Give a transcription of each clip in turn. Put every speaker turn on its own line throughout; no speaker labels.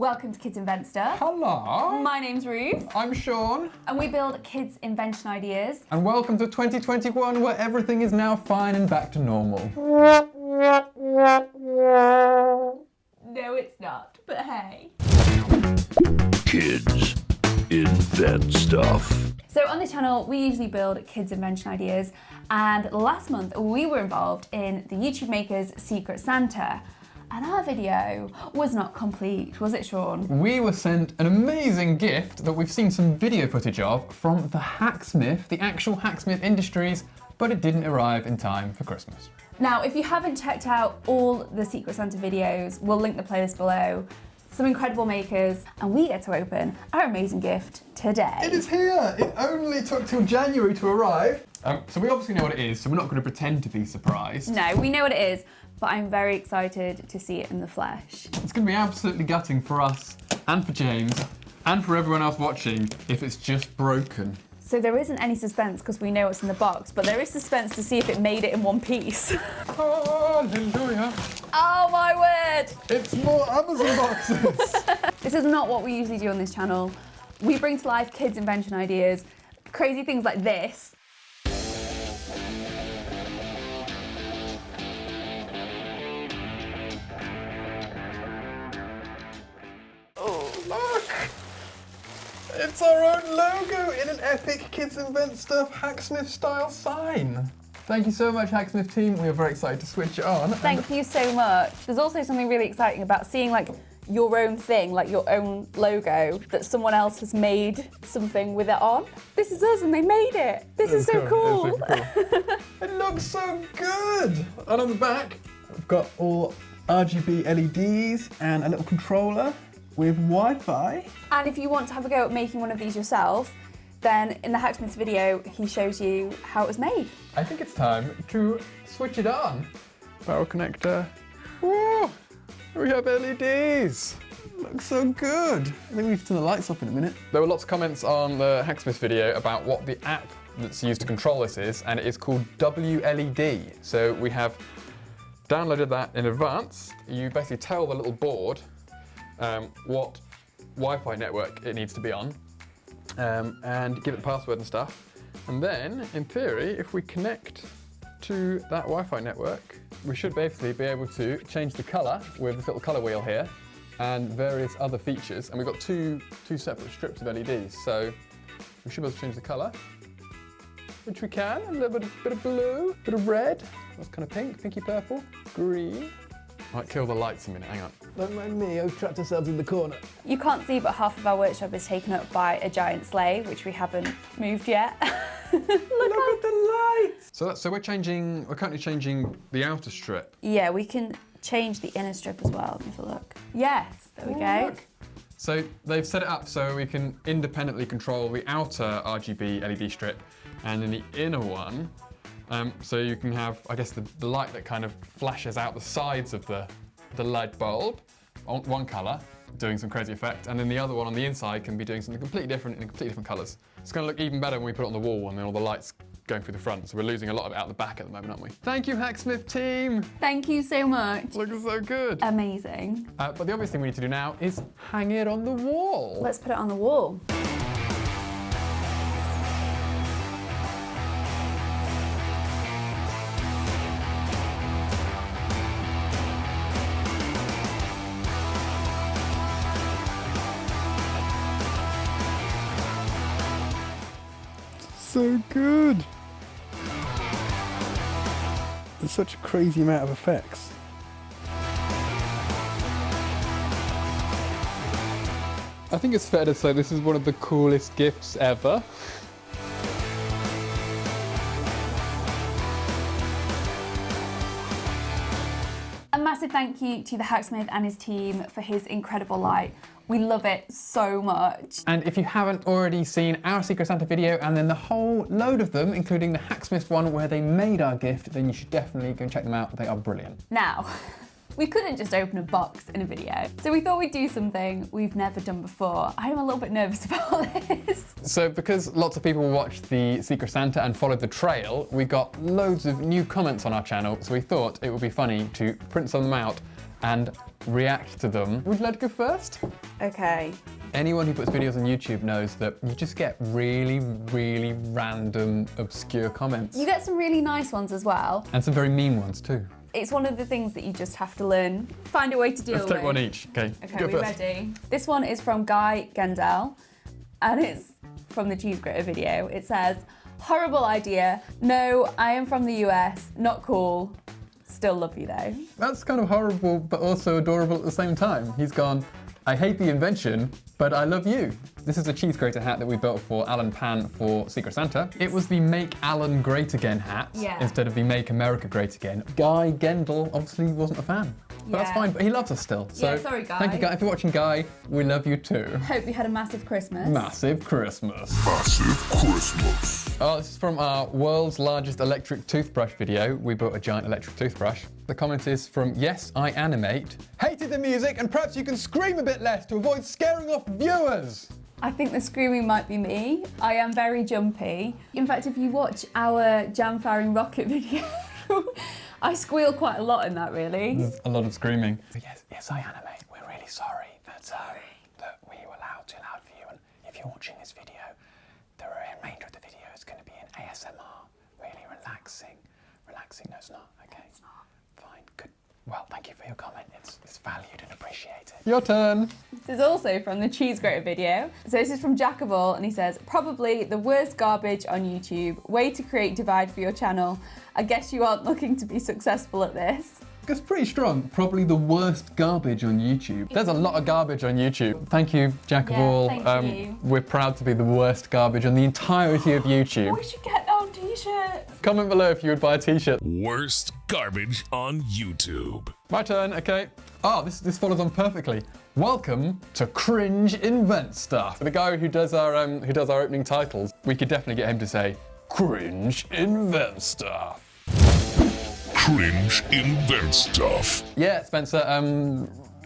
Welcome to Kids Invent Stuff.
Hello.
My name's Ruth.
I'm Shawn.
And we build kids' invention ideas.
And welcome to 2021, where everything is now fine and back to normal.
No, it's not, but hey.
Kids Invent Stuff.
So on this channel, we usually build kids' invention ideas. And last month, we were involved in the YouTube Maker's Secret Santa. And our video was not complete, was it, Shawn?
We were sent an amazing gift that we've seen some video footage of from the Hacksmith, the actual Hacksmith Industries, but it didn't arrive in time for Christmas.
Now, if you haven't checked out all the Secret Santa videos, we'll link the playlist below. Some incredible makers, and we get to open our amazing gift today.
It is here! It only took till January to arrive. So we obviously know what it is, so we're not going to pretend to be surprised.
No, we know what it is, but I'm very excited to see it in the flesh.
It's going to be absolutely gutting for us, and for James, and for everyone else watching, if it's just broken.
So there isn't any suspense because we know what's in the box, but there is suspense to see if it made it in one piece.
Hallelujah!
Oh my word!
It's more Amazon boxes!
This is not what we usually do on this channel. We bring to life kids' invention ideas, crazy things like this.
Oh, look! It's our own logo in an epic Kids Invent Stuff Hacksmith style sign. Thank you so much, Hacksmith team. We are very excited to switch it on.
Thank you so much. There's also something really exciting about seeing like your own thing, like your own logo, that someone else has made something with it on. This is us and they made it. This is so cool.
It looks so good. And on the back, we've got all RGB LEDs and a little controller with Wi-Fi.
And if you want to have a go at making one of these yourself, then in the Hacksmith video, he shows you how it was made.
I think it's time to switch it on. Power connector. Whoa! We have LEDs. Looks so good. I think we have to turn the lights off in a minute. There were lots of comments on the Hacksmith video about what the app that's used to control this is, and it is called WLED. So we have downloaded that in advance. You basically tell the little board what Wi-Fi network it needs to be on, and give it the password and stuff. And then, in theory, if we connect to that Wi-Fi network, we should basically be able to change the colour with this little colour wheel here and various other features. And we've got two separate strips of LEDs, so we should be able to change the colour, which we can. A little bit of blue, bit of red, that's kind of pink, pinky purple, green. Might kill the lights a minute, hang on. Don't mind me, I've trapped ourselves in the corner.
You can't see, but half of our workshop is taken up by a giant sleigh, which we haven't moved yet. Look
at the lights! So we're currently changing the outer strip.
Yeah, we can change the inner strip as well. Have a look. Yes, there we go.
Look. So they've set it up so we can independently control the outer RGB LED strip and then the inner one. So you can have, I guess, the light that kind of flashes out the sides of the light bulb on one colour, doing some crazy effect, and then the other one on the inside can be doing something completely different in completely different colours. It's going to look even better when we put it on the wall and then all the lights going through the front, so we're losing a lot of it out the back at the moment, aren't we? Thank you, Hacksmith team!
Thank you so much.
Looking so good.
Amazing.
But the obvious thing we need to do now is hang it on the wall.
Let's put it on the wall.
So good. There's such a crazy amount of effects. I think it's fair to say this is one of the coolest gifts ever.
A massive thank you to the Hacksmith and his team for his incredible light. We love it so much.
And if you haven't already seen our Secret Santa video and then the whole load of them, including the Hacksmith one where they made our gift, then you should definitely go and check them out. They are brilliant.
Now, we couldn't just open a box in a video, so we thought we'd do something we've never done before. I'm a little bit nervous about this.
So because lots of people watched the Secret Santa and followed the trail, we got loads of new comments on our channel, so we thought it would be funny to print some of them out and react to them. Would you like to go first?
Okay.
Anyone who puts videos on YouTube knows that you just get really, really random, obscure comments.
You get some really nice ones as well.
And some very mean ones too.
It's one of the things that you just have to learn, find a way to deal with.
Let's take one each. Okay,
Okay,
go
we
first.
ready? This one is from Guy Gendel, and it's from the cheese grater video. It says, horrible idea. No, I am from the US. Not cool. Still love you though.
That's kind of horrible, but also adorable at the same time. He's gone, I hate the invention, but I love you. This is a cheese grater hat that we built for Alan Pan for Secret Santa. It was the Make Alan Great Again hat instead of the Make America Great Again. Guy Gendel obviously wasn't a fan. But that's fine, but he loves us still. So
Yeah, sorry, Guy.
Thank you, Guy. If you're watching, Guy, we love you too.
Hope you had a massive Christmas.
Massive Christmas.
Massive Christmas.
Oh, this is from our world's largest electric toothbrush video. We built a giant electric toothbrush. The comment is from Yes, I Animate. Hated the music, and perhaps you can scream a bit less to avoid scaring off viewers.
I think the screaming might be me. I am very jumpy. In fact, if you watch our jam firing rocket video, I squeal quite a lot in that, really.
There's a lot of screaming. Yes, I Animate. We're really sorry that we were too loud for you. And if you're watching this video, the remainder of the video is going to be in ASMR. Really relaxing. Relaxing? No, it's not. Okay. It's not. Fine. Good. Well, thank you for your comment. It's valued and appreciated. Your turn.
This is also from the cheese grater video. So this is from Jack of All, and he says, probably the worst garbage on YouTube. Way to create divide for your channel. I guess you aren't looking to be successful at this.
It's pretty strong. Probably the worst garbage on YouTube. There's a lot of garbage on YouTube. Thank you, Jack of All.
Thank you.
We're proud to be the worst garbage on the entirety of YouTube.
We should get that on t-shirts.
Comment below if you would buy a t-shirt.
Worst garbage on YouTube.
My turn, okay. Oh, this follows on perfectly. Welcome to Cringe Invent Stuff. The guy who does our opening titles, we could definitely get him to say, Cringe Invent Stuff.
Cringe invent stuff.
Yeah, Spencer,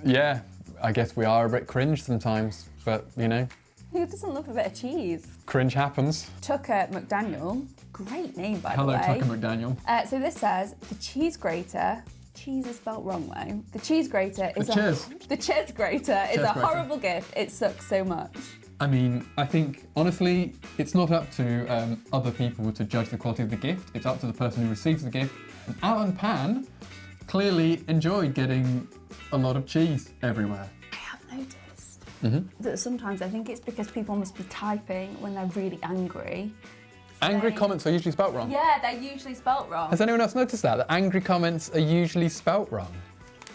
yeah, I guess we are a bit cringe sometimes, but you know.
Who doesn't love a bit of cheese?
Cringe happens.
Tucker McDaniel, great name by the
Hello,
way.
Tucker McDaniel.
So this says, the cheese grater, cheese is spelt wrong though. The cheese grater is the cheese grater is a horrible gift. It sucks so much.
I mean, I think, honestly, it's not up to other people to judge the quality of the gift. It's up to the person who receives the gift. And Alan Pan clearly enjoyed getting a lot of cheese everywhere.
I have noticed that sometimes I think it's because people must be typing when they're really angry.
Angry comments are usually spelt wrong.
Yeah, they're usually spelt wrong.
Has anyone else noticed that angry comments are usually spelt wrong?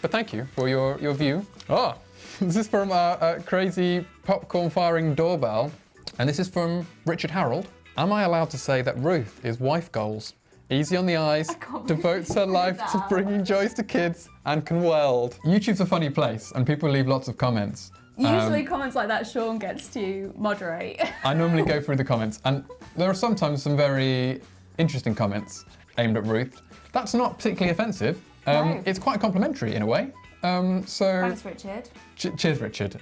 But thank you for your view. Oh, this is from our crazy popcorn firing doorbell. And this is from Richard Harold. Am I allowed to say that Ruth is wife goals? Easy on the eyes, devotes her life to bringing joys to kids, and can weld. YouTube's a funny place, and people leave lots of comments.
Usually comments like that Shawn gets to moderate.
I normally go through the comments, and there are sometimes some very interesting comments aimed at Ruth. That's not particularly offensive.
No.
It's quite complimentary in a way.
Thanks, Richard.
Cheers, Richard.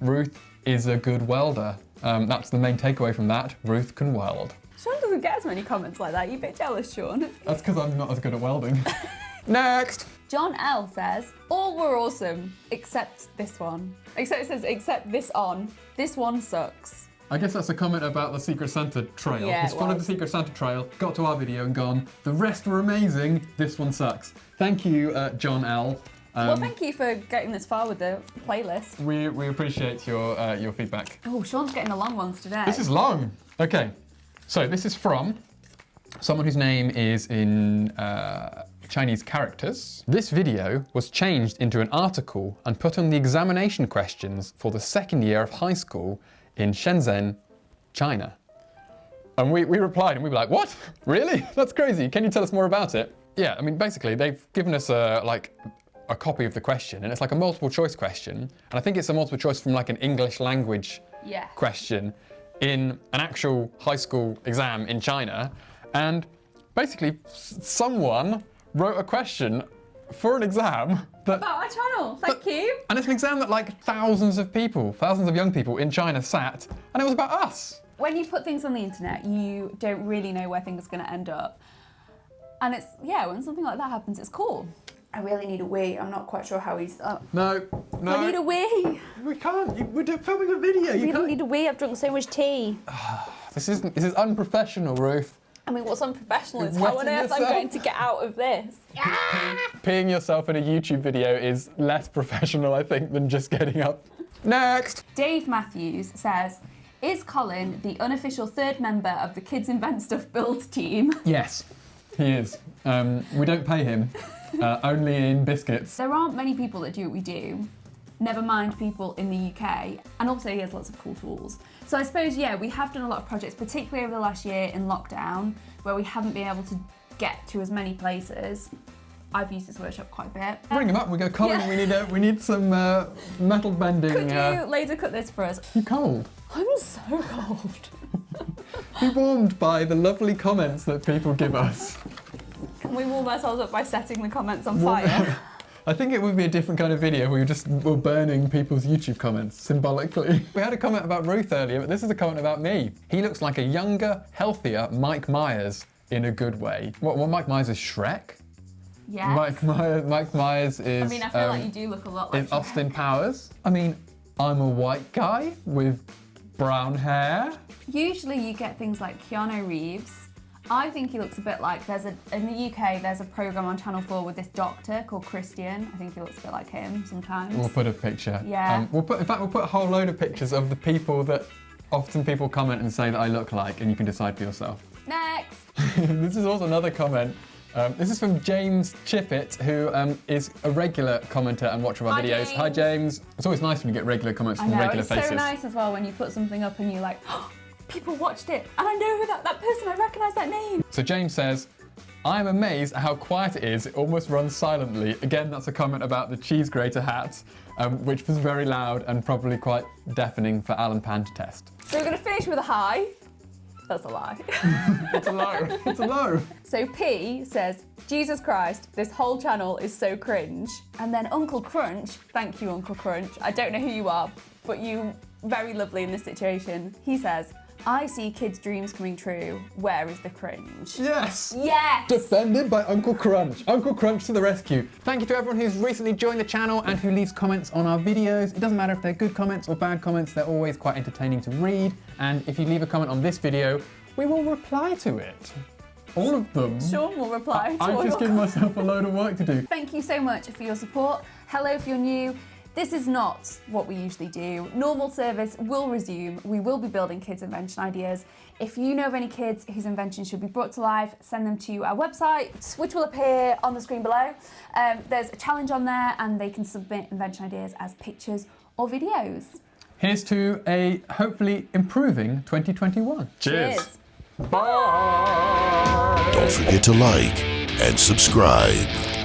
Ruth is a good welder. That's the main takeaway from that. Ruth can weld.
Shawn doesn't get as many comments like that. You're a bit jealous, Shawn.
That's because I'm not as good at welding. Next!
John L says, all were awesome, except this one. Except it says, except this on. This one sucks.
I guess that's a comment about the Secret Santa trail.
Yeah,
He's followed the Secret Santa trail, got to our video and gone, the rest were amazing, this one sucks. Thank you, John L.
Well, thank you for getting this far with the playlist.
We appreciate your feedback.
Oh, Shawn's getting the long ones today.
This is long. Okay, so this is from someone whose name is in Chinese characters. This video was changed into an article and put on the examination questions for the second year of high school in Shenzhen, China. And we replied and we were like, what? Really? That's crazy. Can you tell us more about it? Yeah, I mean, basically they've given us a copy of the question, and it's like a multiple choice question. And I think it's a multiple choice from like an English language question in an actual high school exam in China. And basically someone wrote a question for an exam that...
About our channel, thank you.
And it's an exam that like thousands of young people in China sat, and it was about us.
When you put things on the internet, you don't really know where things are going to end up. And it's, yeah, when something like that happens, it's cool. I really need a wee. I'm not quite sure how he's... Oh.
No.
I need a wee.
We can't. We're filming a video.
I really need a wee. I've drunk so much tea.
This is unprofessional, Ruth.
I mean, what's unprofessional is
Wetting
how on earth
yourself?
I'm going to get out of this.
Peeing yourself in a YouTube video is less professional, I think, than just getting up. Next.
Dave Matthews says, is Colin the unofficial third member of the Kids Invent Stuff build team?
Yes, he is. We don't pay him, only in biscuits.
There aren't many people that do what we do, never mind people in the UK, and also he has lots of cool tools. So I suppose, yeah, we have done a lot of projects, particularly over the last year in lockdown, where we haven't been able to get to as many places. I've used this workshop quite a bit.
Bring him up. We go, Colin.
Yeah.
We need some metal bending.
Could you laser cut this for us?
You cold?
I'm so cold.
Be warmed by the lovely comments that people give us.
Can we warm ourselves up by setting the comments on fire?
I think it would be a different kind of video where we're burning people's YouTube comments symbolically. We had a comment about Ruth earlier, but this is a comment about me. He looks like a younger, healthier Mike Myers in a good way. What Mike Myers is Shrek?
Yeah.
Mike Myers is...
I mean, I feel like you do look a lot like
is Austin Powers. I mean, I'm a white guy with brown hair.
Usually you get things like Keanu Reeves. I think he looks a bit like, in the UK, there's a programme on Channel 4 with this doctor called Christian. I think he looks a bit like him sometimes.
We'll put a picture.
Yeah.
We'll put a whole load of pictures of the people that often people comment and say that I look like, and you can decide for yourself.
Next.
This is also another comment. This is from James Chippett, who is a regular commenter and watcher of our videos.
James.
Hi, James. It's always nice when you get regular comments from regular
it's
faces.
so nice as well when you put something up and you're like, oh, people watched it, and I know who that person, I recognise that name.
So James says, I'm amazed at how quiet it is. It almost runs silently. Again, that's a comment about the cheese grater hat, which was very loud and probably quite deafening for Alan Pan to test.
So we're going to finish with a high. That's a lie.
It's a low. It's a low.
So P says, Jesus Christ, this whole channel is so cringe. And then Uncle Crunch, thank you Uncle Crunch, I don't know who you are, but you very lovely in this situation. He says, I see kids' dreams coming true. Where is the cringe?
Yes!
Yes!
Defended by Uncle Crunch. Uncle Crunch to the rescue. Thank you to everyone who's recently joined the channel and who leaves comments on our videos. It doesn't matter if they're good comments or bad comments, they're always quite entertaining to read. And if you leave a comment on this video, we will reply to it. All of them.
Shawn will reply to all
I've just
your
given myself a load of work to do.
Thank you so much for your support. Hello if you're new. This is not what we usually do. Normal service will resume. We will be building kids' invention ideas. If you know of any kids whose inventions should be brought to life, send them to our website, which will appear on the screen below. There's a challenge on there and they can submit invention ideas as pictures or videos.
Here's to a hopefully improving 2021. Cheers.
Bye.
Don't forget to like and subscribe.